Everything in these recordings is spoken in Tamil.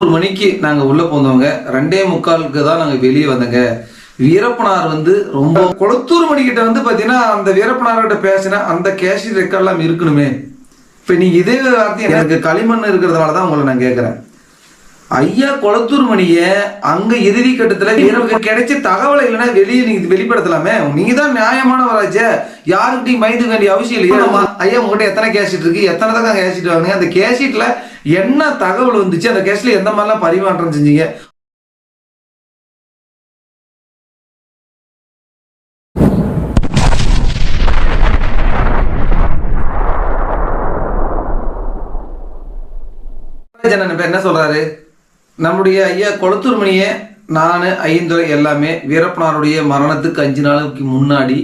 ஒரு மணிக்கு நாங்க உள்ள போனவங்க 2:45 தான் நாங்க வெளியே வந்தங்க. வீரப்பனார் ரொம்ப கொளத்தூர் மணிக்கிட்ட பாத்தீங்கன்னா அந்த வீரப்பனார்கிட்ட பேசின அந்த கேஷியர் ரெக்கார்ட் எல்லாம் இருக்கணுமே. இப்ப நீங்க இதே வார்த்தை எனக்கு களிமண் இருக்கிறதுனாலதான் உங்களை நான் கேட்கிறேன். ஐயா கொளத்தூர் மணிய அங்க இறுதி கட்டத்துல எனக்கு கிடைச்ச தகவலை இல்லைன்னா வெளியே நீங்க வெளிப்படுத்தலாமே. நீங்க தான் நியாயமானவராச்சே, யாருக்கிட்டையும் பயந்து வேண்டிய அவசியம் இல்லையா? ஐயா உங்ககிட்ட எத்தனை கேஷீட் இருக்கு, எத்தனை தான் கேஷீட் வாங்க, அந்த கேஷீட்ல என்ன தகவல் வந்துச்சு, அந்த கேஷ்ல எந்த மாதிரிலாம் பரிமாற்றம் செஞ்சீங்க? என்ன சொல்றாரு நம்முடைய ஐயா கொளத்தூர் மணிய, நான் ஐந்துரை எல்லாமே வீரப்பனாருடைய மரணத்துக்கு 5 நாளுக்கு முன்னாடி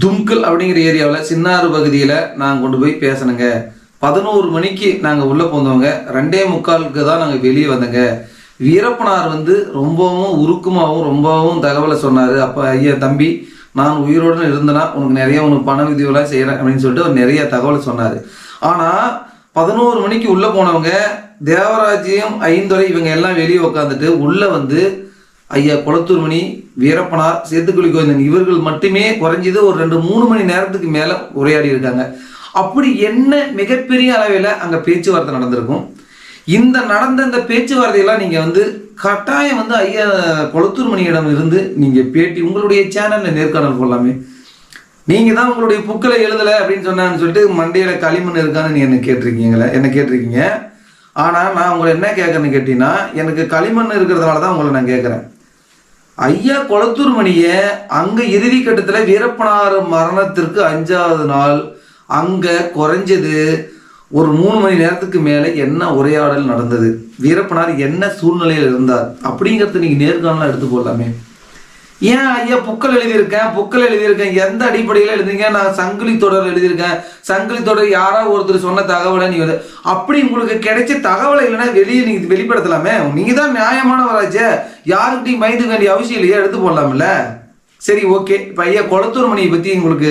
தும்கல் அப்படிங்கிற ஏரியாவில் சின்னாறு பகுதியில் நான் கொண்டு போய் பேசணுங்க. 11 மணிக்கு நாங்கள் உள்ளே போனவங்க 2:45 தான் நாங்கள் வெளியே வந்தங்க. வீரப்பனார் ரொம்பவும் உருக்கமாகவும் ரொம்பவும் தகவலை சொன்னார். அப்போ ஐயா தம்பி, நான் உயிரோடு இருந்தேன்னா உனக்கு பண விதிவெல்லாம் செய்கிறேன் அப்படின்னு சொல்லிட்டு அவர் நிறைய தகவலை சொன்னார். ஆனால் 11 மணிக்கு உள்ளே போனவங்க தேவராஜ்யம் ஐந்துரை இவங்க எல்லாம் வெளியே உட்காந்துட்டு உள்ளே ஐயா கொளத்தூர் மணி, வீரப்பனார், சேத்துக்குழி கோவிந்தன் இவர்கள் மட்டுமே குறைஞ்சது ஒரு 2-3 மணி நேரத்துக்கு மேலே உரையாடி இருக்காங்க. அப்படி என்ன மிகப்பெரிய அளவில் அங்கே பேச்சுவார்த்தை நடந்திருக்கும். நடந்த இந்த பேச்சுவார்த்தையெல்லாம் நீங்கள் கட்டாயம் ஐயா கொளத்தூர் மணியிடம் இருந்து நீங்கள் பேட்டி உங்களுடைய சேனலில் நேர்காணல் போடலாமே. நீங்கள் தான் உங்களுடைய புக்களை எழுதலை அப்படின்னு சொன்னான்னு சொல்லிட்டு மண்டையில் களிமண் இருக்கான்னு நீ என்ன கேட்டிருக்கீங்க. ஆனால் நான் உங்களை என்ன கேட்குறேன்னு கேட்டீங்கன்னா, எனக்கு களிமண் இருக்கிறதுனால தான் உங்களை நான் கேட்குறேன். ஐயா கொளத்தூர் மணிய அங்கே இறுதி கட்டத்தில் வீரப்பனார் மரணத்திற்கு 5வது நாள் அங்கே குறைஞ்சது ஒரு 3 மணி நேரத்துக்கு மேலே என்ன உரையாடல் நடந்தது, வீரப்பனார் என்ன சூழ்நிலையில் இருந்தார் அப்படிங்கிறது நீங்கள் நேர்காணலாம் எடுத்து போடலாமே. ஏன் ஐயா புக்கள் எழுதியிருக்கேன் எந்த அடிப்படையில் எழுதுங்க? நான் சங்கிலி தொடர் எழுதியிருக்கேன். சங்கிலி தொடர் யாராவது ஒருத்தர் சொன்ன தகவலை நீங்க அப்படி உங்களுக்கு கிடைச்ச தகவலை இல்லைன்னா வெளியே நீங்க வெளிப்படுத்தலாமே. நீங்க தான் நியாயமானவராச்சே, யாருக்கிட்டையும் பயந்து வேண்டிய அவசியம் இல்லையா? எடுத்து போடலாம்ல. சரி, ஓகே. இப்போ ஐயா கொளத்தூர் மணியை பற்றி உங்களுக்கு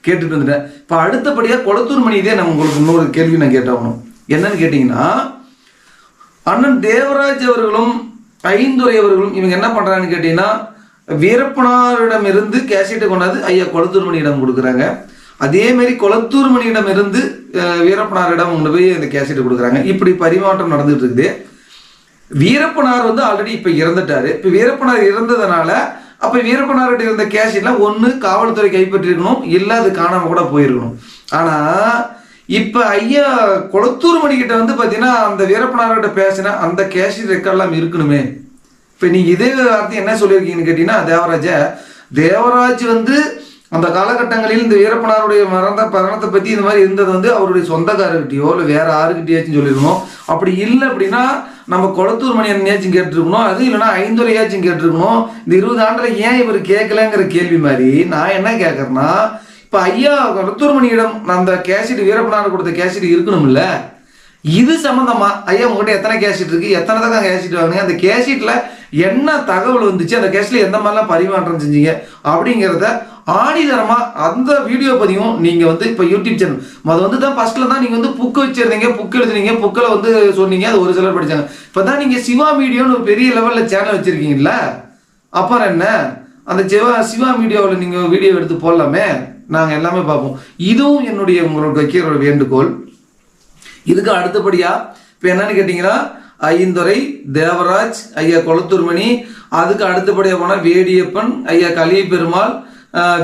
கேட்டுட்டு வந்துட்டேன். இப்போ அடுத்தபடியாக கொளத்தூர் மணி இதே நம்ம உங்களுக்கு இன்னொரு கேள்வி நான் கேட்டாகணும். என்னன்னு கேட்டிங்கன்னா, அண்ணன் தேவராஜ் அவர்களும் ஐந்துரை அவர்களும் இவங்க என்ன பண்ணுறாங்கன்னு கேட்டிங்கன்னா, வீரப்பனாரிடம் இருந்து கேசட்டை கொண்டாந்து ஐயா கொளத்தூர் மணியிடம் கொடுக்குறாங்க. அதே மாதிரி கொளத்தூர் மணியிடம் இருந்து வீரப்பனாரிடம் கொண்டு போய் இந்த கேசட்டை கொடுக்குறாங்க. இப்படி பரிமாற்றம் நடந்துட்டு இருக்குது. வீரப்பனார் ஆல்ரெடி இப்போ இறந்துட்டாரு. இப்போ வீரப்பனார் இறந்ததுனால அப்போ வீரப்பனார்கிட்ட இருந்த கேசட்லாம் ஒன்று காவல்துறை கைப்பற்றிருக்கணும், இல்லை அது காணாமல் கூட போயிருக்கணும். ஆனால் இப்போ ஐயா கொளத்தூர் மணிக்கிட்ட பார்த்தீங்கன்னா அந்த வீரப்பனார்கிட்ட பேசின அந்த கேசட் ரெக்கார்ட்லாம் இருக்கணுமே. இப்போ நீங்கள் இதே வார்த்தை என்ன சொல்லியிருக்கீங்கன்னு கேட்டீங்கன்னா, தேவராஜ் அந்த காலகட்டங்களில் இந்த வீரப்பனாருடைய மரணத்தை பற்றி இந்த மாதிரி இருந்தது அவருடைய சொந்தக்காரர்கிட்டயோ இல்லை வேற யாருக்கிட்டையாச்சும் சொல்லியிருக்கணும். அப்படி இல்லை அப்படின்னா நம்ம கொளத்தூர் மணி என்னையாச்சும் கேட்டிருக்கணும், அது இல்லைன்னா ஐந்துரையாச்சும் கேட்டிருக்கணும். இந்த 20 ஆண்டில் ஏன் இவர் கேட்கலங்கிற கேள்வி மாதிரி நான் என்ன கேட்குறேன்னா, இப்போ ஐயா கொளத்தூர் மணியிடம் அந்த கேசட் வீரப்பனார் கொடுத்த கேசட் இருக்கணும்ல. இது சம்பந்தமா ஐயா உங்ககிட்ட எத்தனை கேசட் இருக்கு, எத்தனை தான் கேசட் வாங்கினீங்க, அந்த கேசட்ல என்ன தகவல் வந்துச்சு, அந்த கேஸ்ல எந்த மாதிரிலாம் பரிமாற்றம் செஞ்சீங்க அப்படிங்கிறத ஆணிதரமா அந்த வீடியோ பதிவும் நீங்க இப்போ யூடியூப் சேனல் தான் ஃபர்ஸ்ட்ல தான் நீங்க புக் வச்சிருந்தீங்க, புக் எழுதுனீங்க, புக்கில் சொன்னீங்க, அது ஒரு சிலர் படிச்சாங்க. இப்பதான் நீங்க சிவா மீடியோன்னு ஒரு பெரிய லெவல்ல சேனல் வச்சிருக்கீங்கல்ல, அப்புறம் என்ன அந்த சிவா மீடியாவில் நீங்க வீடியோ எடுத்து போடலாமே, நாங்க எல்லாமே பார்ப்போம். இதுவும் என்னுடைய உங்களோட வைக்கிற வேண்டுகோள். இதுக்கு அடுத்தபடியா இப்ப என்னன்னு கேட்டீங்கன்னா, ஐந்துரை, தேவராஜ், ஐயா கொளத்தூர் மணி, அதுக்கு அடுத்தபடியா போனா வேடியப்பன், ஐயா கலிய பெருமாள்,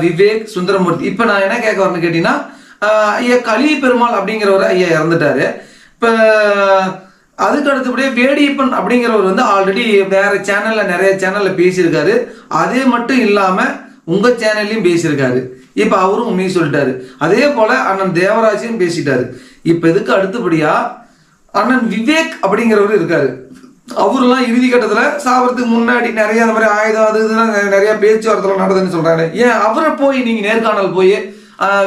விவேக், சுந்தரமூர்த்தி. இப்ப நான் என்ன கேட்க வரேன்னு கேட்டீங்கன்னா, ஐயா கலிய பெருமாள் அப்படிங்கிறவர் ஐயா இறந்துட்டாரு. இப்ப அதுக்கு அடுத்தபடியா வேடியப்பன் அப்படிங்கிறவர் ஆல்ரெடி வேற சேனல்ல நிறைய சேனல்ல பேசியிருக்காரு. அதே மட்டும் இல்லாம உங்க சேனல்லையும் பேசியிருக்காரு. இப்ப அவரும் உண்மையை சொல்லிட்டாரு. அதே போல அண்ணன் தேவராஜையும் பேசிட்டாரு. இப்ப இதுக்கு அடுத்தபடியா அண்ணன் விவேக் அப்படிங்கிறவர் இருக்காரு. அவரெல்லாம் இறுதி கட்டத்தில் சாவறதுக்கு முன்னாடி நிறைய அந்த மாதிரி ஆயுதம் அது இதெல்லாம் நிறைய பேச்சுவார்த்தை நடந்ததுன்னு சொல்றாங்க. ஏன் அவரை போய் நீங்க நேர்காணல் போய்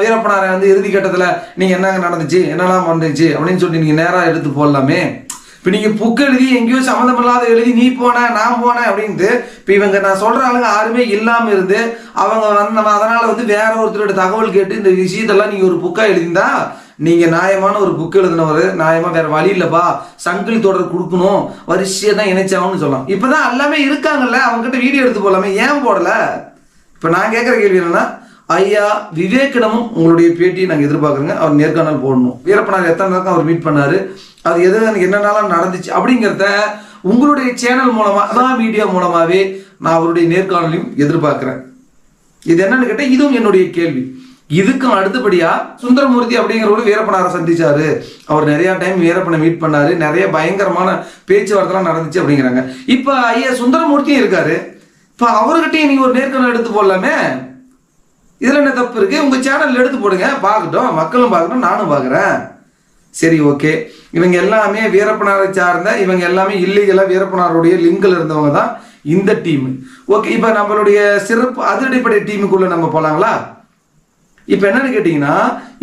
வீரப்பனாரை இறுதி கட்டத்தில் நீங்க என்னங்க நடந்துச்சு, என்னெல்லாம் வந்துச்சு அப்படின்னு சொல்லிட்டு நீங்க நேராக எடுத்து போடலாமே. இப்போ நீங்க புக் எழுதி எங்கேயோ சம்மந்தமில்லாத எழுதி நீ போன நான் போனேன் அப்படின்ட்டு இப்போ இவங்க நான் சொல்ற ஆளுங்க யாருமே இல்லாம இருந்து அவங்க அதனால வேற ஒருத்தரோட தகவல் கேட்டு இந்த விஷயத்தெல்லாம் நீங்க ஒரு புக்கா எழுதியிருந்தா நீங்கள் நியாயமான ஒரு புக் எழுதினவர், நியாயமாக வேறு வழி இல்லைப்பா, சங்கிலி தொடர் கொடுக்கணும், வரிசையாக தான் இணைச்சாகணும்னு சொல்லலாம். இப்போ தான் எல்லாமே இருக்காங்கல்ல, அவங்ககிட்ட வீடியோ எடுத்து போடலாமே, ஏன் போடலை? இப்போ நான் கேட்குற கேள்வி என்னென்னா, ஐயா விவேக்கிடமும் உங்களுடைய பேட்டியை நாங்கள் எதிர்பார்க்குறோங்க. அவர் நேர்காணல் போடணும். வீரப்பனார் எத்தனை நேரம் அவர் மீட் பண்ணார், அது எது என்னென்னலாம் நடந்துச்சு அப்படிங்கிறத உங்களுடைய சேனல் மூலமாக தான் வீடியோ மூலமாகவே நான் அவருடைய நேர்காணலையும் எதிர்பார்க்குறேன். இது என்னன்னு கேட்டால் இதுவும் என்னுடைய கேள்வி. இதுக்கும் அடுத்தபடியா சுந்தரமூர்த்தி அப்படிங்கிறவரு வீரப்பனாரை சந்திச்சாரு, அவர் நிறைய டைம் வீரப்பனை மீட் பண்ணாரு, நிறைய பயங்கரமான பேச்சுவார்த்தைலாம் நடந்துச்சு அப்படிங்கிறாங்க. இப்போ ஐயா சுந்தரமூர்த்தியும் இருக்காரு, இப்போ அவர்கிட்டையும் நீங்க ஒரு நேர்காணல் எடுத்து போடலாமே, இதுல என்ன தப்பு இருக்கு? உங்க சேனல் எடுத்து போடுங்க, பார்க்கட்டும், மக்களும் பார்க்கட்டும், நானும் பார்க்குறேன். சரி, ஓகே. இவங்க எல்லாமே வீரப்பனாரை சார்ந்த, இவங்க எல்லாமே இல்லீகலா வீரப்பனாருடைய லிங்கில் இருந்தவங்க தான் இந்த டீம். ஓகே, இப்போ நம்மளுடைய சிறப்பு அதிரடிப்படை டீமுக்குள்ள நம்ம போலாங்களா? இப்போ என்னன்னு கேட்டீங்கன்னா,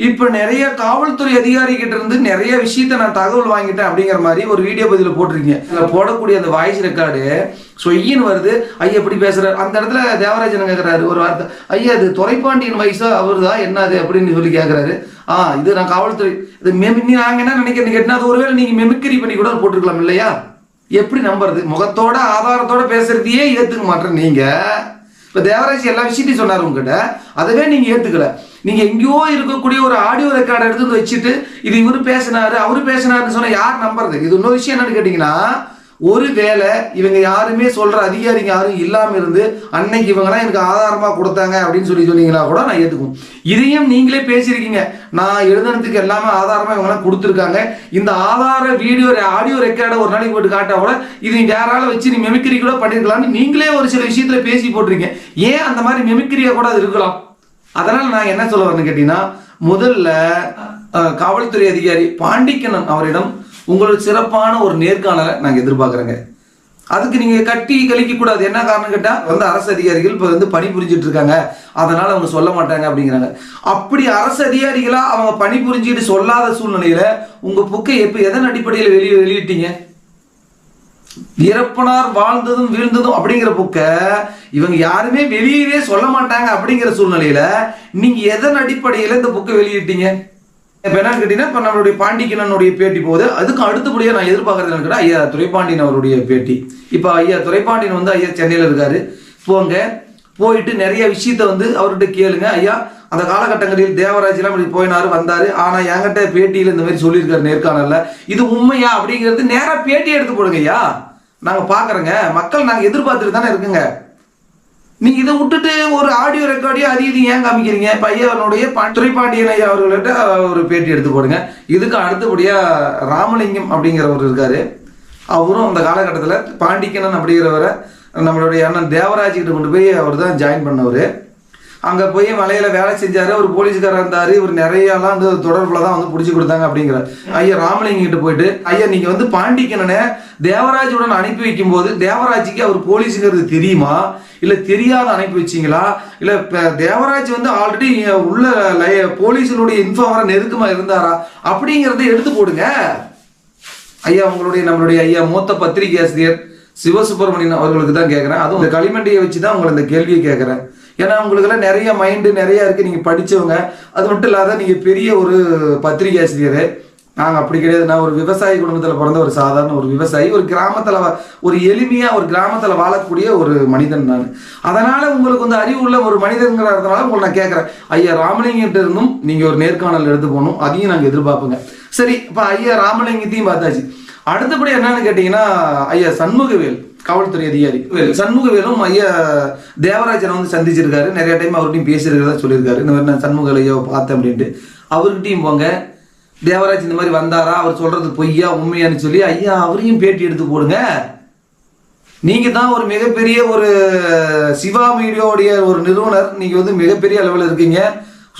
இப்போ நிறைய காவல்துறை அதிகாரிகிட்ட இருந்து நிறைய விஷயத்த நான் தகவல் வாங்கிட்டேன் அப்படிங்கிற மாதிரி ஒரு வீடியோ பதில போட்டிருக்கீங்க. அதில் போடக்கூடிய அந்த வாய்ஸ் ரெக்கார்டு சொய்யின்னு வருது. ஐயா எப்படி பேசுறாரு, அந்த இடத்துல தேவராஜன் கேட்குறாரு ஒரு வார்த்தை, ஐயா இது துரைப்பாண்டியன் வயசா அவரு தான் என்னது அப்படின்னு சொல்லி கேட்குறாரு. இது நான் காவல்துறை இது நாங்கள் என்ன நினைக்கிறேன்னு கேட்டீங்கன்னா, அது ஒருவேளை நீங்கள் மெமிக்கரி பண்ணி கூட போட்டிருக்கலாம் இல்லையா? எப்படி நம்புறது? முகத்தோட ஆதாரத்தோட பேசுறதையே ஏற்றுக்க மாட்டேன் நீங்க. இப்போ தேவராஜ் எல்லா விஷயத்தையும் சொன்னார் உங்ககிட்ட, அதவே நீங்க ஏத்துக்கல. நீங்க எங்கேயோ இருக்கக்கூடிய ஒரு ஆடியோ ரெக்கார்டை எடுத்து வச்சுட்டு இது இவரு பேசினாரு அவரு பேசினாருன்னு சொன்னா யார் நம்புறது? இது இன்னொரு விஷயம் என்னன்னு கேட்டீங்கன்னா, ஒருவேளை இவங்க யாருமே சொல்ற அதிகாரிங்க யாரும் இல்லாம இருந்து அன்னைக்கு இவங்கலாம் எனக்கு ஆதாரமா கொடுத்தாங்க அப்படின்னு சொன்னீங்களா கூட நான் ஏத்துக்கும். இதையும் நீங்களே பேசியிருக்கீங்க, நான் எழுதுனதுக்கு எல்லாமே ஆதாரமா இவங்கலாம் கொடுத்துருக்காங்க, இந்த ஆதார வீடியோ ஆடியோ ரெக்கார்டை ஒரு நாளைக்கு போட்டு காட்டா கூட இது வேறால வச்சு நீ மெமிக்ரி கூட பண்ணிருக்கலாம்னு நீங்களே ஒரு சில விஷயத்துல பேசி போட்டிருக்கீங்க. ஏன் அந்த மாதிரி மெமிக்ரியா கூட அது இருக்கலாம்? அதனால நான் என்ன சொல்ல வரேன்னு கேட்டீங்கன்னா, முதல்ல காவல்துறை அதிகாரி பாண்டிக்கண்ணன் அவரிடம் உங்களோட சிறப்பான ஒரு நேர்காணலை நாங்கள் எதிர்பார்க்குறோங்க. அதுக்கு நீங்கள் கட்டி கழிக்க கூடாது. என்ன காரணம் கேட்டால் அரசு அதிகாரிகள் இப்போ பணிபுரிஞ்சிட்டு இருக்காங்க, அதனால அவங்க சொல்ல மாட்டாங்க அப்படிங்கிறாங்க. அப்படி அரசு அதிகாரிகளா அவங்க பணிபுரிஞ்சிட்டு சொல்லாத சூழ்நிலையில உங்க புக்கை எதன் அடிப்படையில் வெளியிட்டீங்க? வீரப்பனார் வாழ்ந்ததும் வீழ்ந்ததும் அப்படிங்கிற புக்க இவங்க யாருமே வெளியவே சொல்ல மாட்டாங்க அப்படிங்கிற சூழ்நிலையில நீங்க எதன் அடிப்படையில இந்த புக்கை வெளியிட்டீங்க? இப்ப என்னன்னு கேட்டீங்கன்னா, இப்ப நம்மளுடைய பாண்டிக்கண்ணனுடைய பேட்டி போகுது, அதுக்கு அடுத்தபடியா நான் எதிர்பார்க்கறது ஐயா துரைப்பாண்டியன் அவருடைய பேட்டி. இப்ப ஐயா துரைப்பாண்டியன் ஐயா சென்னையில இருக்காரு, போயிட்டு நிறைய விஷயத்த அவர்கிட்ட கேளுங்க. ஐயா அந்த காலகட்டங்களில் தேவராஜ் எல்லாம் இப்படி போயினாரு வந்தாரு, ஆனா என்கிட்ட பேட்டியில இந்த மாதிரி சொல்லியிருக்காரு நேர்காணல்ல, இது உண்மையா அப்படிங்கிறது நேரா பேட்டி எடுத்து போடுங்க ஐயா, நாங்க பாக்குறோங்க, மக்கள் நாங்க எதிர்பார்த்துட்டு தானே இருக்குங்க. நீங்க இதை விட்டுட்டு ஒரு ஆடியோ ரெக்கார்டையோ அது இது ஏன் காமிக்கிறீங்க? இப்ப ஐயாவனுடைய துரைப்பாண்டியன் ஐயா அவர்கள்ட்ட ஒரு பேட்டி எடுத்து போடுங்க. இதுக்கு அடுத்தபடியா ராமலிங்கம் அப்படிங்கிறவர் இருக்காரு, அவரும் அந்த காலகட்டத்தில் பாண்டிக்கண்ணன் அப்படிங்கிறவரை நம்மளுடைய அண்ணன் தேவராஜ் கிட்ட கொண்டு போய் அவர் தான் ஜாயின் பண்ணவர். அங்கே போய் மலையில வேலை செஞ்சாரு, ஒரு போலீஸ்காரர் இருந்தாரு, இவர் நிறையலாம் தொடர்புல தான் பிடிச்சி கொடுத்தாங்க அப்படிங்கிறார். ஐயா ராமலிங்கம் கிட்ட போயிட்டு, ஐயா நீங்க பாண்டிக்கண்ணனை தேவராஜுடன் அனுப்பி வைக்கும் போது தேவராஜுக்கு அவர் போலீஸுங்கிறது தெரியுமா, இல்ல தெரியாத அனுப்பி வச்சிங்களா, இல்ல தேவராஜ் ஆல்ரெடி உள்ள போலீஸினுடைய இன்ஃபார்மரா நெருக்கமா இருந்தாரா அப்படிங்கிறத எடுத்து போடுங்க. ஐயா நம்மளுடைய ஐயா மூத்த பத்திரிகை ஆசிரியர் சிவசுப்பிரமணியன் அவர்களுக்கு தான் கேட்கிறேன். அதுவும் இந்த களிமண்டியை வச்சுதான் உங்களை இந்த கேள்வியை கேட்கிறேன். ஏன்னா உங்களுக்கெல்லாம் நிறைய மைண்டு நிறைய இருக்கு, நீங்க படிச்சவங்க, அது மட்டும் இல்லாத நீங்க பெரிய ஒரு பத்திரிகை ஆசிரியர். நாங்கள் அப்படி கிடையாது, நான் ஒரு விவசாயி குடும்பத்தில் பிறந்த ஒரு சாதாரண ஒரு விவசாயி, ஒரு கிராமத்தில் ஒரு எளிமையாக ஒரு கிராமத்தில் வாழக்கூடிய ஒரு மனிதன் நான். அதனால் உங்களுக்கு அறிவு உள்ள ஒரு மனிதங்கிறதுனால உங்களை நான் கேட்குறேன், ஐயா ராமலிங்கிட்ட இருந்தும் நீங்கள் ஒரு நேர்காணல் எடுத்து போகணும், அதையும் நாங்கள் எதிர்பார்ப்போங்க. சரி, இப்போ ஐயா ராமலிங்கத்தையும் பார்த்தாச்சு. அடுத்தபடி என்னன்னு கேட்டிங்கன்னா, ஐயா சண்முகவேல் காவல்துறை அதிகாரி சண்முகவேலும் ஐயா தேவராஜனை சந்திச்சிருக்காரு, நிறைய டைம் அவர்கிட்டையும் பேசியிருக்கிறதா சொல்லியிருக்காரு. இந்த மாதிரி நான் சண்முக ஐயாவை பார்த்தேன் அப்படின்ட்டு. அவர்கிட்டையும் போங்க, தேவராஜ் இந்த மாதிரி வந்தாரா, அவர் சொல்றது பொய்யா உண்மையான்னு சொல்லி ஐயா அவரையும் பேட்டி எடுத்து போடுங்க. நீங்க தான் ஒரு மிகப்பெரிய ஒரு சிவா மீடியாவுடைய ஒரு நிறுவனர், நீங்க மிகப்பெரிய அளவில் இருக்கீங்க.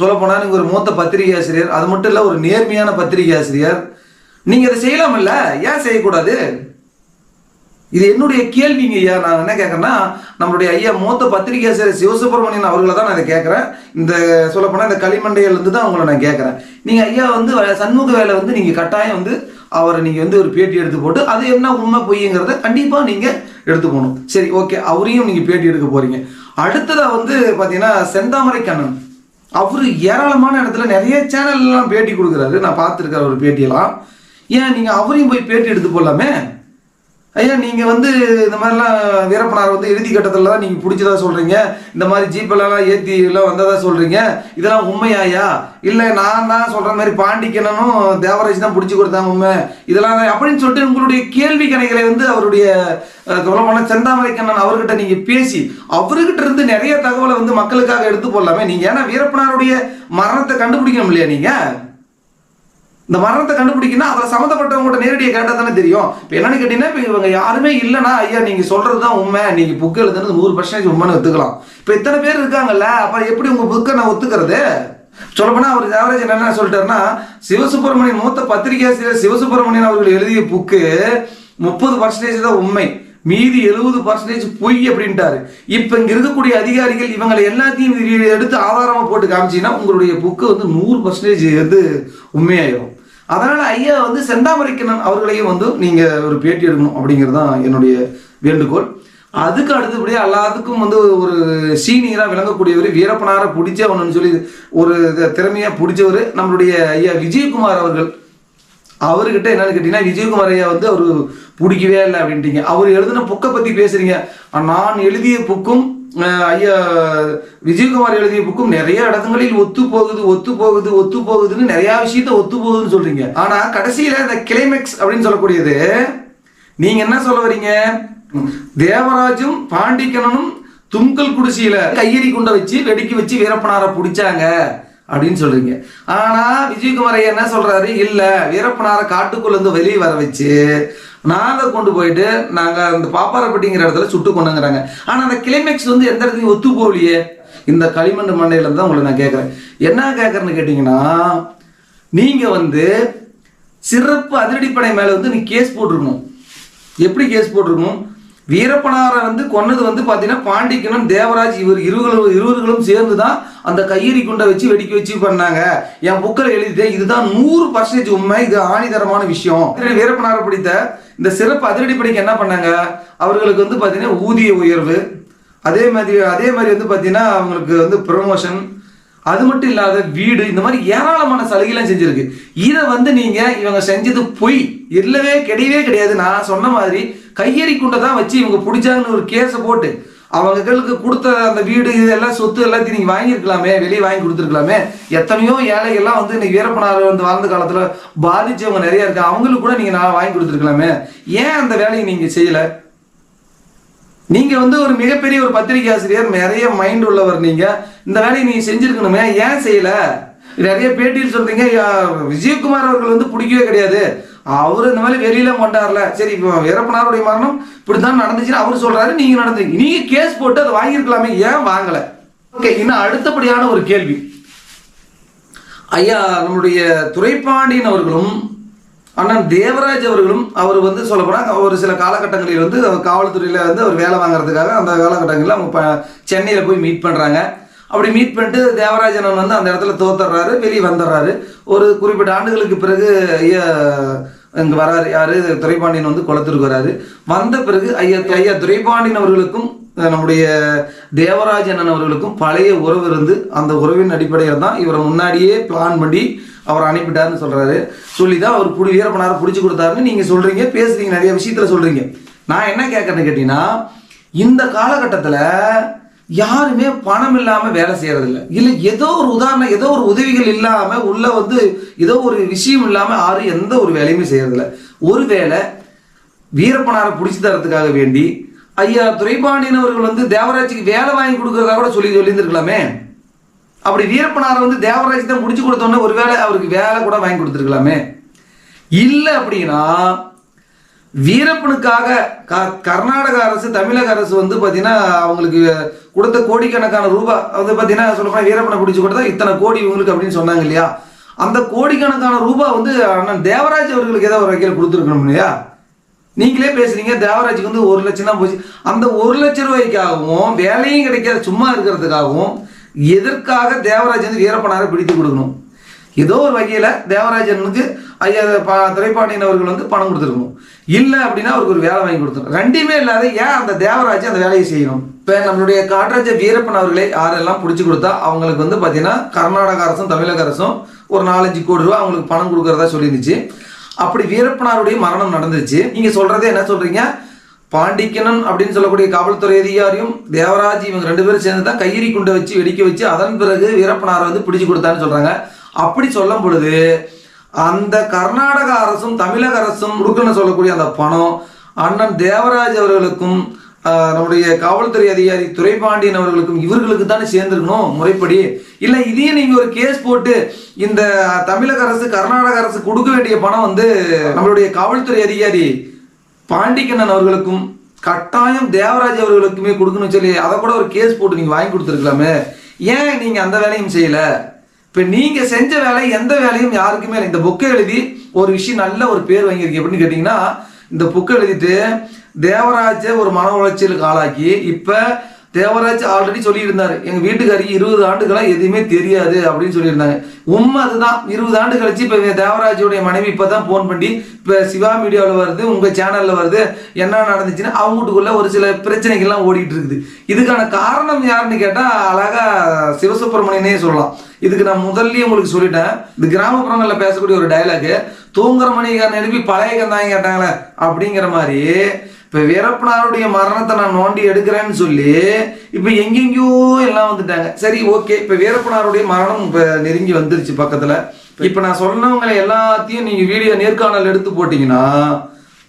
சொல்ல போனா நீங்க ஒரு மூத்த பத்திரிகை ஆசிரியர், அது மட்டும் இல்ல ஒரு நேர்மையான பத்திரிகை ஆசிரியர். நீங்க அதை செய்யலாம் இல்ல, ஏன் செய்யக்கூடாது? இது என்னுடைய கேள்விங்க ஐயா. நான் என்ன கேட்கறேன்னா, நம்மளுடைய ஐயா மூத்த பத்திரிகை ஆசிரியர் சிவசுப்பிரமணியன் அவர்களை தான் நான் இதை கேட்கறேன். இந்த சொல்ல போனா இந்த களிமண்டையில இருந்து தான் உங்களை நான் கேட்கறேன். நீங்க ஐயா சண்முகவேலை நீங்க கட்டாயம் அவரை நீங்க ஒரு பேட்டி எடுத்து போட்டு அது என்ன உண்மை பொய்ங்கிறத கண்டிப்பா நீங்க எடுத்து போகணும். சரி, ஓகே, அவரையும் நீங்க பேட்டி எடுக்க போறீங்க. அடுத்ததா பாத்தீங்கன்னா செந்தாமரை கண்ணன் அவரு ஏராளமான இடத்துல நிறைய சேனல்லாம் பேட்டி கொடுக்குறாரு, நான் பார்த்துருக்கேன் ஒரு பேட்டியெல்லாம். ஏன் நீங்கள் அவரையும் போய் பேட்டி எடுத்து போடலாமே? ஐயா நீங்கள் வந்து இந்த மாதிரிலாம் வீரப்பனார் வந்து இறுதி கட்டத்தில் தான் நீங்கள் பிடிச்சதா சொல்கிறீங்க, இந்த மாதிரி ஜீப்பெல்லாம் ஏற்றி எல்லாம் வந்ததா சொல்கிறீங்க, இதெல்லாம் உண்மையாயா? இல்லை நான் தான் சொல்கிற மாதிரி பாண்டிக்கனும் தேவராஜ் தான் பிடிச்சி கொடுத்தாங்க உண்மை இதெல்லாம் அப்படின்னு சொல்லிட்டு உங்களுடைய கேள்வி கணைகளை வந்து அவருடைய சொல்லமான செந்தாமரை கண்ணன் அவர்கிட்ட நீங்கள் பேசி அவர்கிட்ட இருந்து நிறைய தகவலை வந்து மக்களுக்காக எடுத்து போடலாமே நீங்கள். ஏன்னா வீரப்பனாருடைய மரணத்தை கண்டுபிடிக்கணும் இல்லையா நீங்கள்? இந்த மரணத்தை கண்டுபிடிக்கணும், அதில் சம்மந்தப்பட்டவங்கள்ட்ட நேரடியாக கேட்டால் தானே தெரியும். இப்போ என்னன்னு கேட்டீங்கன்னா, இப்போ இவங்க யாருமே இல்லைன்னா ஐயா நீங்கள் சொல்கிறது தான் உண்மை, நீங்கள் புக்கு எழுதுனது 100% உண்மைன்னு ஒத்துக்கலாம். இப்போ இத்தனை பேர் இருக்காங்கல்ல, அப்போ எப்படி உங்கள் புக்கை நான் ஒத்துக்கிறது? சொல்லப்போனால் அவர் தேவராஜன் என்ன சொல்லிட்டாருன்னா, சிவசுப்பிரமணியன் மூத்த பத்திரிகையாசிரியர் சிவசுப்பிரமணியன் அவர்கள் எழுதிய புக்கு 30% தான் உண்மை, மீதி 70% பொய் அப்படின்ட்டாரு. இப்போ இங்கே இருக்கக்கூடிய அதிகாரிகள் இவங்களை எல்லாத்தையும் எடுத்து ஆதாரமாக போட்டு காமிச்சிங்கன்னா உங்களுடைய புக்கு வந்து 100% வந்து உண்மையாயிரும். அதனால ஐயா வந்து செந்தாமரைக்கண்ணன் அவர்களையும் வந்து நீங்க ஒரு பேட்டி எடுக்கணும் அப்படிங்கிறது தான் என்னுடைய வேண்டுகோள். அதுக்கு அடுத்தபடியாக எல்லாத்துக்கும் வந்து ஒரு சீனியராக விளங்கக்கூடியவர், வீரப்பனாரை பிடிச்சவனு சொல்லி ஒரு திறமையா பிடிச்சவர் நம்மளுடைய ஐயா விஜயகுமார் அவர்கள். அவர்கிட்ட என்னன்னு கேட்டீங்கன்னா, விஜயகுமார் ஐயா வந்து அவர் பிடிக்கவே இல்லை அப்படின்ட்டீங்க. அவர் எழுதின புக்கை பத்தி பேசுறீங்க. நான் எழுதிய புக்கும் ஐயா விஜயகுமார் எழுதிய புக்கும் நிறைய இடங்களில் ஒத்து போகுதுன்னு நிறைய விஷயத்த ஒத்து போகுதுன்னு சொல்றீங்க. ஆனா கடைசியில இந்த கிளைமேக்ஸ் அப்படின்னு சொல்லக்கூடியது நீங்க என்ன சொல்ல வரீங்க? தேவராஜும் பாண்டிக்கனும் தும்கல் குடிசையில கையெறி குண்டை வச்சு வெடிக்கி வச்சு வீரப்பனாரை பிடிச்சாங்க அப்படின்னு சொல்றீங்க. ஆனா விஜயகுமார் ஐயா என்ன சொல்றாரு? இல்ல, வீரப்பனாரை காட்டுக்குள்ள இருந்து வெளியே வர வச்சு நாங்க கொண்டு போயிட்டு நாங்க அந்த பாப்பாரப்பட்டிங்கிற இடத்துல சுட்டு கொண்டுங்கிறாங்க. ஆனா அந்த கிளைமேக்ஸ் வந்து எந்த இடத்துலையும் ஒத்து போகலையே. இந்த களிமண் மண்டையில தான் உங்களை நான் கேட்கறேன். என்ன கேட்கறேன்னு கேட்டீங்கன்னா, நீங்க வந்து சிறப்பு அதிரடிப்படை மேல வந்து நீ கேஸ் போட்டிருக்கணும். எப்படி கேஸ் போட்டிருக்கணும்? வீரப்பனாரை வந்து கொன்னது வந்து பாத்தீங்கன்னா பாண்டிக்கனும் தேவராஜ் இருவர்களும் சேர்ந்து தான் அந்த கையெறி குண்டை வச்சு வெடிக்க வச்சு பண்ணாங்க. என் புக்கில் எழுதிட்டேன், இதுதான் 100% உண்மை, இது ஆணிதரமான விஷயம். வீரப்பனாரை பிடித்த இந்த சிறப்பு அதிரடிப்படைக்கு என்ன பண்ணாங்க? அவர்களுக்கு வந்து பாத்தீங்கன்னா ஊதிய உயர்வு, அதே மாதிரி வந்து பாத்தீங்கன்னா அவங்களுக்கு வந்து ப்ரமோஷன், அது மட்டும் இல்லாத வீடு, இந்த மாதிரி ஏராளமான சலுகைலாம் செஞ்சிருக்கு. இதை வந்து நீங்க இவங்க செஞ்சது பொய், இல்லவே கிடையாது. நான் சொன்ன மாதிரி கையெறி குண்டை தான் வச்சு இவங்க பிடிச்சாங்கன்னு ஒரு கேஸை போட்டு அவங்களுக்கு கொடுத்த அந்த வீடு இதெல்லாம் சொத்து எல்லாத்தையும் நீங்க வாங்கியிருக்கலாமே, வெளியே வாங்கி கொடுத்துருக்கலாமே. எத்தனையோ ஏழைகள்லாம் வந்து இன்னைக்கு வீரப்பனார் வந்து வாழ்ந்த காலத்துல பாதிச்சவங்க நிறைய இருக்கு, அவங்களுக்கு கூட நீங்க நான் வாங்கி கொடுத்துருக்கலாமே. ஏன் அந்த வேலையை நீங்க செய்யல? நீங்க வந்து ஒரு மிகப்பெரிய ஒரு பத்திரிகை ஆசிரியர், நிறைய மைண்ட் உள்ளவர், நீங்க இந்த வேலையை நீங்க செஞ்சிருக்கணுமே, ஏன் செய்யல? நிறைய பேட்டியில் சொல்றீங்க விஜயகுமார் அவர்கள் வந்து பிடிக்கவே கிடையாது, அவரு இந்த மாதிரி வெளியில கொண்டாடல. சரி, இப்போ வீரப்பனாருடைய மரணம் இப்படித்தான் நடந்துச்சுன்னு அவரு சொல்றாரு, நீங்க நடந்தீங்க, நீங்க கேஸ் போட்டு அதை வாங்கியிருக்கலாமே, ஏன் வாங்கல? ஓகே, இன்னும் அடுத்தபடியான ஒரு கேள்வி. ஐயா நம்முடைய துரைப்பாண்டியன் அவர்களும் அண்ணன் தேவராஜ் அவர்களும் அவர் வந்து சொல்ல போனால் ஒரு சில காலகட்டங்களில் வந்து காவல்துறையில் வந்து அவர் வேலை வாங்குறதுக்காக அந்த காலகட்டங்களில் அவங்க சென்னையில் போய் மீட் பண்ணுறாங்க. அப்படி மீட் பண்ணிட்டு தேவராஜ் அண்ணன் வந்து அந்த இடத்துல தோத்துறாரு, வெளியே வந்துடுறாரு. ஒரு குறிப்பிட்ட ஆண்டுகளுக்கு பிறகு ஐயா இங்கே வராரு, யாரு துரைப்பாண்டியன் வந்து குளத்திற்கு வராரு. வந்த பிறகு ஐயா துரைப்பாண்டியன் அவர்களுக்கும் நம்முடைய தேவராஜ் அண்ணன் அவர்களுக்கும் பழைய உறவு இருந்து அந்த உறவின் அடிப்படையில் தான் இவரை முன்னாடியே பிளான் பண்ணி அவர் அனுப்பிட்டாருன்னு சொல்றாரு. சொல்லி தான் அவர் வீரப்பனாரை பிடிச்சி கொடுத்தாருன்னு நீங்க சொல்றீங்க, பேசுறீங்க, நிறைய விஷயத்துல சொல்றீங்க. நான் என்ன கேட்கறேன்னு கேட்டீங்கன்னா, இந்த காலகட்டத்தில் யாருமே பணம் இல்லாம வேலை செய்யறது இல்லை ஏதோ ஒரு உதாரணம், ஏதோ ஒரு உதவிகள் இல்லாம உள்ள வந்து ஏதோ ஒரு விஷயம் இல்லாம யாரும் எந்த ஒரு வேலையுமே செய்யறது இல்லை. ஒருவேளை வீரப்பனாரை பிடிச்சி தரத்துக்காக வேண்டி ஐயா துரைப்பாண்டியன் அவர்கள் வந்து தேவராஜுக்கு வேலை வாங்கி கொடுக்கறதா கூட சொல்லியிருந்திருக்கலாமே. அப்படி வீரப்பனாரை வந்து தேவராஜ் தான் முடிச்சு கொடுத்தோன்னே ஒருவேளை அவருக்கு வேலை கூட வாங்கி கொடுத்துருக்கலாமே. இல்லை அப்படின்னா வீரப்பனுக்காக கர்நாடக அரசு தமிழக அரசு வந்து பார்த்தீங்கன்னா அவங்களுக்கு கொடுத்த கோடிக்கணக்கான ரூபாய் வந்து பார்த்தீங்கன்னா சொல்லப்போனால் வீரப்பனை பிடிச்சி கொடுத்தா இத்தனை கோடி இவங்களுக்கு அப்படின்னு சொன்னாங்க இல்லையா? அந்த கோடிக்கணக்கான ரூபாய் வந்து அண்ணன் தேவராஜ் அவர்களுக்கு ஏதோ ஒரு வகையில் கொடுத்துருக்கணும் இல்லையா? நீங்களே பேசுறீங்க தேவராஜுக்கு வந்து 1 லட்சம் தான் போச்சு. அந்த 1 லட்சம் ரூபாய்க்காகவும் வேலையும் கிடைக்காத சும்மா இருக்கிறதுக்காகவும் எதற்காக தேவராஜ் வந்து வீரப்பனாரை பிடித்து கொடுக்கணும்? ஏதோ ஒரு வகையில் தேவராஜனுக்கு ஐயா துரைப்பாண்டியன் அவர்கள் வந்து பணம் கொடுத்துருக்கணும். இல்லை அப்படின்னா அவருக்கு ஒரு வேலை வாங்கி கொடுத்துரும். ரெண்டுமே இல்லாத ஏன் அந்த தேவராஜ் அந்த வேலையை செய்யணும்? இப்போ நம்மளுடைய காட்ராஜ வீரப்பன் அவர்களை யாரெல்லாம் பிடிச்சி கொடுத்தா அவங்களுக்கு வந்து பார்த்தீங்கன்னா கர்நாடக அரசும் தமிழக அரசும் ஒரு 4-5 கோடி ரூபா அவங்களுக்கு பணம் கொடுக்கறதா சொல்லியிருந்துச்சு. அப்படி வீரப்பனாருடைய மரணம் நடந்துச்சு. நீங்க சொல்றதே என்ன சொல்றீங்க? பாண்டிக்கணன் அப்படின்னு சொல்லக்கூடிய காவல்துறை அதிகாரியும் தேவராஜ் இவங்க 2 பேரும் சேர்ந்து தான் கையெறி குண்டை வச்சு வெடிக்க வச்சு அதன் பிறகு வீரப்பனாரை வந்து பிடிச்சு கொடுத்தான்னு சொல்றாங்க. அப்படி சொல்லும் பொழுது அந்த கர்நாடக அரசும் தமிழக அரசும் கொடுக்கணும்னு சொல்லக்கூடிய அந்த பணம் அண்ணன் தேவராஜ் அவர்களுக்கும் நம்முடைய காவல்துறை அதிகாரி துரைப்பாண்டியன் அவர்களுக்கும் இவர்களுக்கு தானே சேர்ந்துருக்கணும் முறைப்படி. இல்லை இதையும் நீங்க ஒரு கேஸ் போட்டு இந்த தமிழக அரசு கர்நாடக அரசு கொடுக்க வேண்டிய பணம் வந்து நம்மளுடைய காவல்துறை அதிகாரி பாண்டிக்கண்ணன் அவர்களுக்கும் கட்டாயம் தேவராஜ் அவர்களுக்குமே கொடுக்கணும்னு சொல்லி அதை கூட ஒரு கேஸ் போட்டு நீங்க வாங்கி கொடுத்துருக்கலாமே. ஏன் நீங்க அந்த வேலையும் செய்யல? இப்ப நீங்க செஞ்ச வேலை எந்த வேலையும் யாருக்குமே இல்லை. இந்த புக்கை எழுதி ஒரு விஷயம் நல்ல ஒரு பேர் வாங்கியிருக்கு எப்படின்னு கேட்டீங்கன்னா, இந்த புக்கை எழுதிட்டு தேவராஜ ஒரு மன உளைச்சலுக்கு ஆளாக்கி இப்ப தேவராஜ் ஆல்ரெடி சொல்லியிருந்தாரு எங்க வீட்டுக்காரிக்கு 20 ஆண்டுகளா எதுவுமே தெரியாது அப்படின்னு சொல்லியிருந்தாங்க. உண்மை அதுதான். 20 ஆண்டு கழிச்சு இப்ப தேவராஜோடைய மனைவி இப்பதான் போன் பண்ணி இப்ப சிவா மீடியாவில் வருது, உங்க சேனல்ல வருது, என்ன நடந்துச்சுன்னா அவங்கட்டுக்குள்ள ஒரு சில பிரச்சனைகள்லாம் ஓடிட்டு இருக்குது. இதுக்கான காரணம் யாருன்னு கேட்டா அழகா சிவசுப்பிரமணியனே சொல்லலாம். இதுக்கு நான் முதல்லயே உங்களுக்கு சொல்லிட்டேன். இந்த கிராமப்புறங்கள்ல பேசக்கூடிய ஒரு டைலாக், தூங்குற மணிக்காரன் எழுப்பி பழைய கந்தாங்க கேட்டாங்களே அப்படிங்கிற மாதிரி இப்ப வீரப்பனாருடைய மரணத்தை நான் நோண்டி எடுக்கிறேன்னு சொல்லி இப்ப எங்கெங்கயோ எல்லாம் வந்துட்டாங்க. சரி, ஓகே, இப்ப வீரப்பனாருடைய மரணம் இப்ப நெருங்கி வந்துருச்சு பக்கத்துல. இப்ப நான் சொன்னவங்களை எல்லாத்தையும் நீங்க வீடியோ நேர்காணல் எடுத்து போட்டீங்கன்னா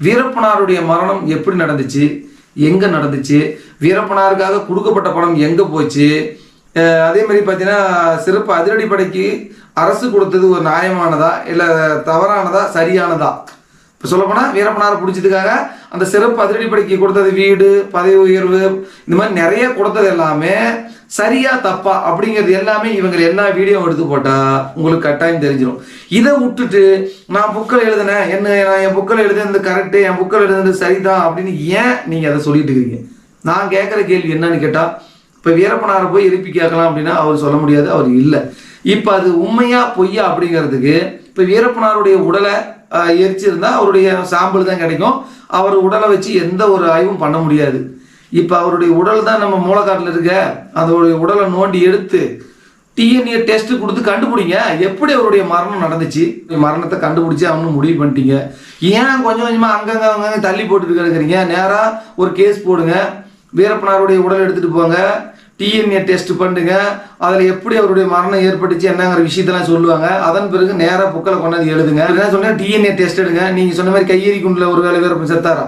வீரப்பனாருடைய மரணம் எப்படி நடந்துச்சு, எங்க நடந்துச்சு, வீரப்பனாருக்காக கொடுக்கப்பட்ட பணம் எங்க போச்சு, அதே மாதிரி பார்த்தீங்கன்னா சிறப்பு அதிரடிப்படைக்கு அரசு கொடுத்தது ஒரு நியாயமானதா இல்லை தவறானதா சரியானதா? இப்போ சொல்லப்போனால் வீரப்பனாரை பிடிச்சதுக்காக அந்த சிறப்பு அதிரடிப்படைக்கு கொடுத்தது வீடு, பதவி உயர்வு, இந்த மாதிரி நிறைய கொடுத்தது எல்லாமே சரியா தப்பா அப்படிங்கிறது எல்லாமே இவங்க எல்லா வீடியோ எடுத்து போட்டா உங்களுக்கு கட்டாயம் தெரிஞ்சிடும். இதை விட்டுட்டு நான் புக்கில் எழுதினேன், நான் என் புக்கில் எழுதுனது கரெக்டு, என் புக்கில் எழுதுனது சரிதான் அப்படின்னு ஏன் நீங்கள் அதை சொல்லிட்டு இருக்கீங்க? நான் கேட்குற கேள்வி என்னன்னு கேட்டால், இப்போ வீரப்பனாரை போய் எழுப்பி கேட்கலாம் அப்படின்னா அவர் சொல்ல முடியாது, அவர் இல்லை. இப்போ அது உண்மையா பொய்யா அப்படிங்கிறதுக்கு இப்போ வீரப்பனாருடைய உடலை எரிச்சிருந்தா அவருடைய சாம்பிள் தான் கிடைக்கும். அவர் உடலை வச்சு எந்த ஒரு ஆய்வும் பண்ண முடியாது. இப்போ அவருடைய உடல் தான் நம்ம மூலக்காட்டில் இருக்க, அதோடைய உடலை நோண்டி எடுத்து டிஎன்ஏ டெஸ்ட் கொடுத்து கண்டுபிடிங்க எப்படி அவருடைய மரணம் நடந்துச்சு. மரணத்தை கண்டுபிடிச்சி அவனு முடிவு பண்ணிட்டீங்க. ஏன் கொஞ்சம் கொஞ்சமாக அங்கங்கே தள்ளி போட்டுட்டு இருக்கிறீங்க? நேராக ஒரு கேஸ் போடுங்க, வீரப்பனாருடைய உடல் எடுத்துகிட்டு போங்க, டிஎன்ஏ டெஸ்ட் பண்ணுங்க, அதில் எப்படி அவருடைய மரணம் ஏற்பட்டுச்சு என்னங்கிற விஷயத்தெல்லாம் சொல்லுவாங்க. அதன் பிறகு நேராக புக்கில் கொண்டாந்து எழுதுங்க. என்ன சொன்னால் டிஎன்ஏ டெஸ்ட் எடுங்க. நீங்கள் சொன்ன மாதிரி கையெறி குண்டில் ஒரு வேலை வீரப்பன் செத்தாரா,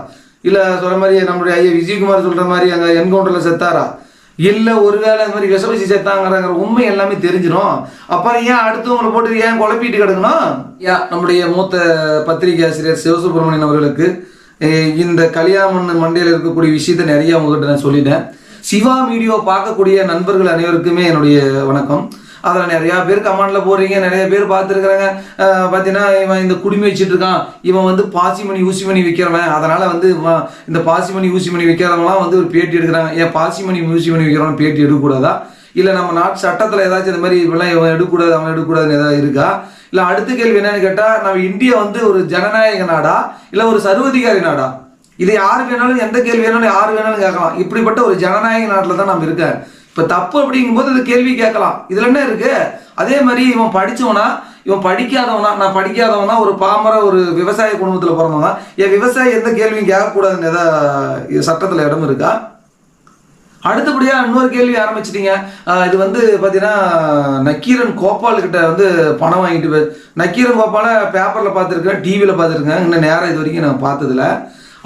இல்லை சொல்கிற மாதிரி நம்மளுடைய ஐயா விஜயகுமார் சொல்கிற மாதிரி அங்கே என்கவுண்டரில் செத்தாரா, இல்லை ஒருவேளை இந்த மாதிரி விஷவசி செத்தாங்கிற உண்மை எல்லாமே தெரிஞ்சிடும். அப்புறம் ஏன் அடுத்தவங்களை போட்டு ஏன் குழப்பிட்டு கிடக்கணும்? நம்முடைய மூத்த பத்திரிகை ஆசிரியர் சிவசுப்பிரமணியன் அவர்களுக்கு இந்த கலியாமன் மண்டையில் இருக்கக்கூடிய விஷயத்த நிறைய உங்ககிட்ட நான் சொல்லிட்டேன். சிவா வீடியோ பார்க்கக்கூடிய நண்பர்கள் அனைவருக்குமே என்னுடைய வணக்கம். அதில் நிறையா பேர் கமெண்ட்ல போடுறீங்க, நிறைய பேர் பார்த்துருக்குறாங்க. பார்த்தீங்கன்னா இவன் இந்த குடிமை வச்சுட்டு இருக்கான், இவன் வந்து பாசிமணி ஊசிமணி விற்கிறவன், அதனால வந்து இந்த பாசிமணி ஊசிமணி விற்கிறவங்களாம் வந்து ஒரு பேட்டி எடுக்கிறாங்க. ஏன் பாசிமணி ஊசிமணி விற்கிறவன் பேட்டி எடுக்கக்கூடாதா? இல்லை நம்ம நாட்டு சட்டத்தில் ஏதாச்சும் இந்த மாதிரி இவெல்லாம் இவன் எடுக்கக்கூடாது அவன் எடுக்கக்கூடாதுன்னு ஏதாவது இருக்கா? இல்லை அடுத்த கேள்வி என்னன்னு கேட்டால், நம்ம இந்தியா வந்து ஒரு ஜனநாயக நாடா இல்லை ஒரு சர்வதிகாரி நாடா? இது யாரு வேணாலும் எந்த கேள்வி வேணாலும் யாரு வேணாலும் கேட்கலாம். இப்படிப்பட்ட ஒரு ஜனநாயக நாட்டில் தான் நம்ம இருக்க. இப்போ தப்பு அப்படிங்கும்போது அது கேள்வி கேட்கலாம், இதுல என்ன இருக்கு? அதே மாதிரி இவன் படிச்சவனா இவன் படிக்காதவனா? நான் படிக்காதவனா, ஒரு பாமர ஒரு விவசாய குடும்பத்தில் பிறந்தவனா, என் விவசாயி எந்த கேள்வியும் கேட்கக்கூடாதுன்னு ஏதாவது சட்டத்தில் இடம் இருக்கா? அடுத்தபடியா இன்னொரு கேள்வி ஆரம்பிச்சிட்டீங்க. இது வந்து பார்த்தீங்கன்னா நக்கீரன் கோபால் கிட்ட வந்து பணம் வாங்கிட்டு நக்கீரன் கோபாலை பேப்பரில் பார்த்துருக்கேன், டிவியில் பார்த்துருக்கேன், இன்னும் நேரம் இது வரைக்கும் நான் பார்த்ததில்ல.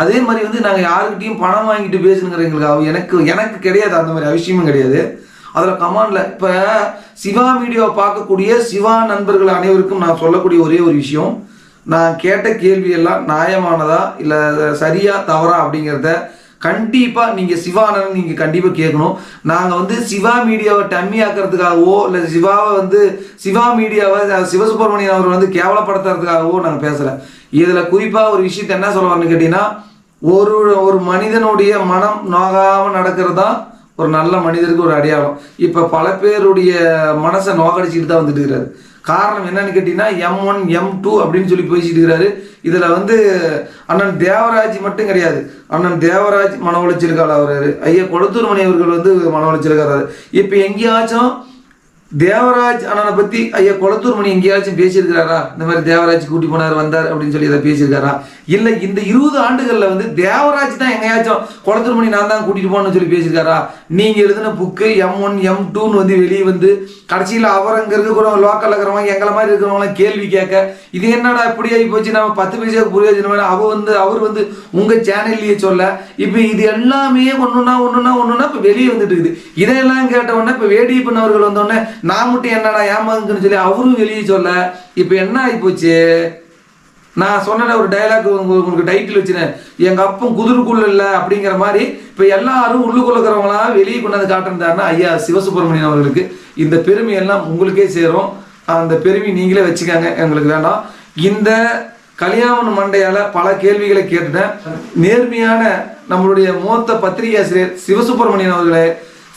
அதே மாதிரி வந்து நாங்கள் யாருக்கிட்டையும் பணம் வாங்கிட்டு பேசுங்கிற எங்களுக்கு எனக்கு கிடையாது, அந்த மாதிரி அவசியமும் கிடையாது. அதில் கமாண்டில் இப்போ சிவா வீடியோ பார்க்கக்கூடிய சிவா நண்பர்கள் அனைவருக்கும் நான் சொல்லக்கூடிய ஒரே ஒரு விஷயம், நான் கேட்ட கேள்வியெல்லாம் நியாயமானதா இல்லை சரியா தவறா அப்படிங்கிறத கண்டிப்பாக நீங்கள் சிவானன் நீங்கள் கண்டிப்பாக கேட்கணும். நாங்கள் வந்து சிவா மீடியாவை டம்மி ஆக்கிறதுக்காகவோ இல்லை சிவாவை வந்து சிவா மீடியாவை சிவசுப்பிரமணியன் அவர் வந்து கேவலப்படுத்துறதுக்காகவோ நாங்கள் பேசலை. இதில் குறிப்பாக ஒரு விஷயத்தை என்ன சொல்லுவார்னு கேட்டிங்கன்னா, ஒரு மனிதனுடைய மனம் நோகாமல் நடக்கிறது தான் ஒரு நல்ல மனிதருக்கு ஒரு அடையாளம். இப்போ பல பேருடைய மனசை நோக்கடிச்சுட்டு தான் வந்துட்டு இருக்கிறாரு. காரணம் என்னன்னு கேட்டீங்கன்னா M1 M2 அப்படின்னு சொல்லி பேசிட்டு இருக்கிறாரு. இதுல வந்து அண்ணன் தேவராஜ் மட்டும் கிடையாது, அண்ணன் தேவராஜ் மன உளைச்சலுக்காக ஆகுறாரு, ஐயா கொளத்தூர் மணி அவர்கள் வந்து மன உளைச்சலுக்காக. இப்ப எங்கேயாச்சும் தேவராஜ் அண்ணனை பத்தி ஐயா கொளத்தூர் மணி எங்கேயாச்சும் பேசியிருக்கிறாரா? இந்த மாதிரி தேவராஜ் கூட்டி போனார் வந்தார் அப்படின்னு சொல்லி இதை பேசியிருக்காரா? இல்ல இந்த 20 ஆண்டுகள்ல வந்து தேவராஜ் தான் எங்கேயாச்சும் கொளத்தூர் மணி நான் தான் கூட்டிட்டு போனேன்னு சொல்லி பேசியிருக்காரா? நீங்க எழுதின புக்கு M1 M2ன்னு வந்து வெளியே வந்து கடைசியில் அவர் அங்க இருக்கிறவங்க லோக்கல்ல இருக்கிறவங்க எங்களை மாதிரி இருக்கிறவங்க கேள்வி கேட்க, இது என்னடா இப்படி ஆகி போச்சு, நம்ம 10 பைசாவுக்கு புரியோஜனம் அவர் வந்து உங்க சேனல்லையே சொல்ல, இப்ப இது எல்லாமே ஒண்ணுன்னா இப்ப வெளியே வந்துட்டு இருக்குது. இதெல்லாம் கேட்ட உடனே இப்ப வேடியப்பன் அவர்கள் வந்தோடனே நான் மட்டும் என்னடா ஏமாங்குன்னு சொல்லி அவரும் வெளியே சொல்ல, இப்ப என்ன ஆகி போச்சு? நான் சொன்ன ஒரு டைலாக் உங்களுக்கு டைட்டில் வச்சுனேன், எங்க அப்பன் குதிரைக்குள்ள இல்லை அப்படிங்கிற மாதிரி. இப்ப எல்லாரும் உள்ளுக்குள்ள இருக்கிறவங்களா வெளியே கொண்டாந்து காட்டுறாருன்னா ஐயா சிவசுப்பிரமணியன் அவர்களுக்கு இந்த பெருமை எல்லாம் உங்களுக்கே சேரும். அந்த பெருமை நீங்களே வச்சுக்காங்க, எங்களுக்கு வேண்டாம். இந்த கல்யாண மண்டையால பல கேள்விகளை கேட்டுட்டேன். நேர்மையான நம்மளுடைய மூத்த பத்திரிகை ஆசிரியர் சிவசுப்பிரமணியன் அவர்களே,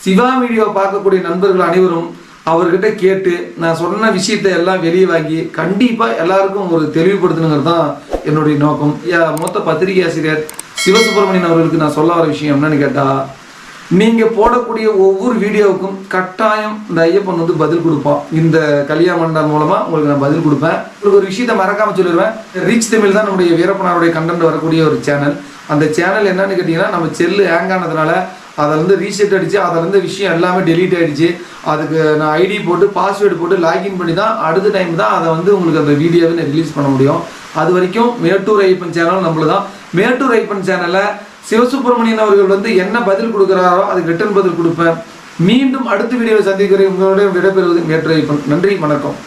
சிவா வீடியோ பார்க்கக்கூடிய நண்பர்கள் அனைவரும் அவர்கிட்ட கேட்டு நான் சொன்ன விஷயத்தை எல்லாம் வெளியே வாங்கி கண்டிப்பா எல்லாருக்கும் ஒரு தெளிவுபடுத்தணுங்கிறது தான் என்னுடைய நோக்கம். மூத்த பத்திரிகை ஆசிரியர் சிவசுப்பிரமணியன் அவர்களுக்கு நான் சொல்ல வர விஷயம் என்னன்னு கேட்டா, நீங்க போடக்கூடிய ஒவ்வொரு வீடியோவுக்கும் கட்டாயம் இந்த ஐயப்பன் வந்து பதில் கொடுப்பான். இந்த கல்யாண மண்டபம் மூலமா உங்களுக்கு நான் பதில் கொடுப்பேன். உங்களுக்கு ஒரு விஷயத்த மறக்காம சொல்லிடுவேன், ரீச் தமிழ் தான் நம்முடைய வீரப்பனாருடைய கண்டென்ட் வரக்கூடிய ஒரு சேனல். அந்த சேனல் என்னன்னு கேட்டீங்கன்னா, நம்ம செல்லு ஹேங் ஆனதுனால அதில் இருந்து ரீசெட் அடிச்சு அதில் இருந்த விஷயம் எல்லாமே டெலீட் ஆகிடுச்சு. அதுக்கு நான் ஐடி போட்டு பாஸ்வேர்டு போட்டு லாகின் பண்ணி தான் அடுத்த டைம் தான் அதை வந்து உங்களுக்கு அந்த வீடியோவை நான் ரிலீஸ் பண்ண முடியும். அது வரைக்கும் மேட்டூர் ஐயப்பன் சேனல் நம்மள தான். மேட்டூர் ஐயப்பன் சேனலில் சிவசுப்பிரமணியன் அவர்கள் வந்து என்ன பதில் கொடுக்குறாரோ அதுக்கு ரிட்டர்ன் பதில் கொடுப்பேன். மீண்டும் அடுத்த வீடியோவை சந்திக்கிறேன். உங்களுடைய விடைபெறுவது மேட்டூர் ஐயப்பன். நன்றி, வணக்கம்.